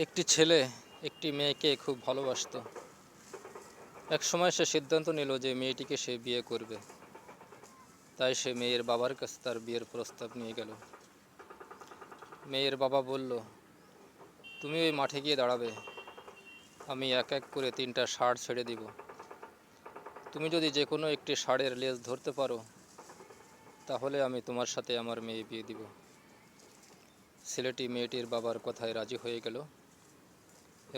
একটি ছেলে একটি মেয়েকে খুব ভালোবাসতো। একসময় সে সিদ্ধান্ত নিল যে মেয়েটিকে সে বিয়ে করবে। তাই সে মেয়ের বাবার কাছে তার বিয়ের প্রস্তাব নিয়ে গেল। মেয়ের বাবা বলল, তুমি ওই মাঠে গিয়ে দাঁড়াবে, আমি এক এক করে 3টা ষাঁড় ছেড়ে দিব। তুমি যদি যে কোনো একটি ষাঁড়ের লেজ ধরতে পারো, তাহলে আমি তোমার সাথে আমার মেয়ে বিয়ে দিব। ছেলেটি মেয়েটির বাবার কথায় রাজি হয়ে গেল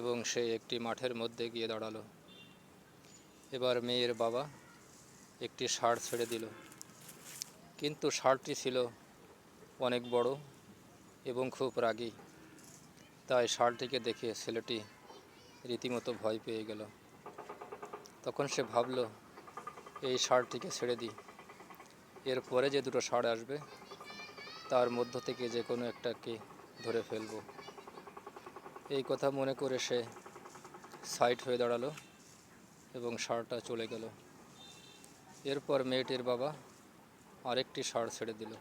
এবং সে একটি মাঠের মধ্যে গিয়ে দাঁড়ালো। এবার মেয়ের বাবা একটি ষাঁড় ছেড়ে দিল, কিন্তু ষাঁড়টি ছিল অনেক বড় এবং খুব রাগী। তাই ষাঁড়টিকে দেখে ছেলেটি রীতিমতো ভয় পেয়ে গেল। তখন সে ভাবল, এই ষাঁড়টিকে ছেড়ে দিই, এরপরে যে দুটো ষাঁড় আসবে তার মধ্য থেকে যে কোনো একটাকে ধরে ফেলব। এই কথা মনে করে সে সাইড হয়ে দাঁড়ালো এবং ষাঁড়টা চলে গেল। এরপর মেয়েটির বাবা আরেকটি ষাঁড় ছেড়ে দিল,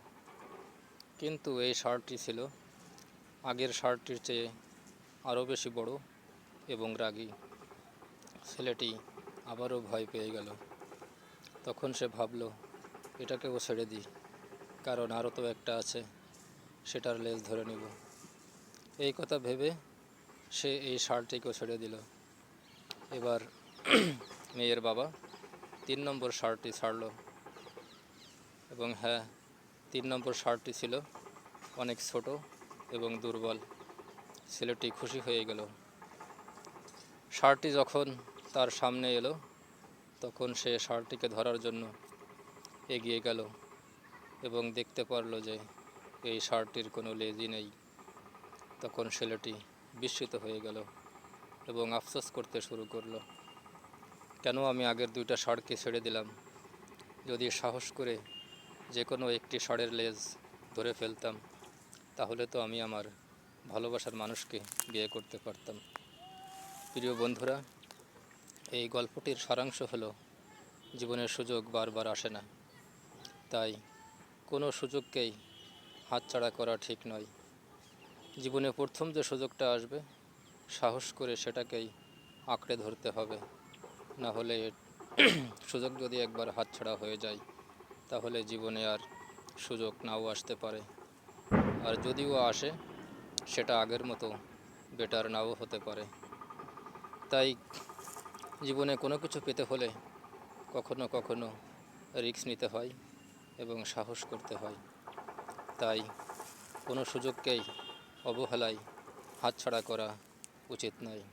কিন্তু এই ষাঁড়টি ছিল আগের ষাঁড়টির চেয়ে আরও বেশি বড় এবং রাগী। ছেলেটি আবারও ভয় পেয়ে গেল। তখন সে ভাবল, এটাকেও ছেড়ে দিই, কারণ আরও তো একটা আছে, সেটার লেজ ধরে নিব। এই কথা ভেবে সে এই ষাঁড়টিকেও ছেড়ে দিল। এবার মেয়ের বাবা 3 নম্বর ষাঁড়টি ছাড়ল, এবং হ্যাঁ, 3 নম্বর ষাঁড়টি ছিল অনেক ছোট এবং দুর্বল। ছেলেটি খুশি হয়ে গেল। ষাঁড়টি যখন তার সামনে এলো, তখন সে ষাঁড়টিকে ধরার জন্য এগিয়ে গেল এবং দেখতে পারল যে এই ষাঁড়টির কোনো লেজই নেই। তখন ছেলেটি বিস্মিত হয়ে গেল এবং আফসোস করতে শুরু করলো, কেন আমি আগের 2টা ষাঁড়কে ছেড়ে দিলাম। যদি সাহস করে যে কোনো একটি ষাঁড়ের লেজ ধরে ফেলতাম, তাহলে তো আমি আমার ভালোবাসার মানুষকে বিয়ে করতে পারতাম। প্রিয় বন্ধুরা, এই গল্পটির সারাংশ হলো, জীবনের সুযোগ বারবার আসে না, তাই কোনো সুযোগকেই হাতছাড়া করা ঠিক নয়। জীবনে প্রথম যে সুযোগটা আসবে, সাহস করে সেটাকেই আঁকড়ে ধরতে হবে। না হলে সুযোগ যদি একবার হাতছাড়া হয়ে যায়, তাহলে জীবনে আর সুযোগ নাও আসতে পারে। আর যদিও আসে, সেটা আগের মতো বেটার নাও হতে পারে। তাই জীবনে কোনো কিছু পেতে হলে কখনো কখনো রিস্ক নিতে হয় এবং সাহস করতে হয়। তাই কোনো সুযোগকেই অবহেলায় হাতছাড়া করা উচিত নয়।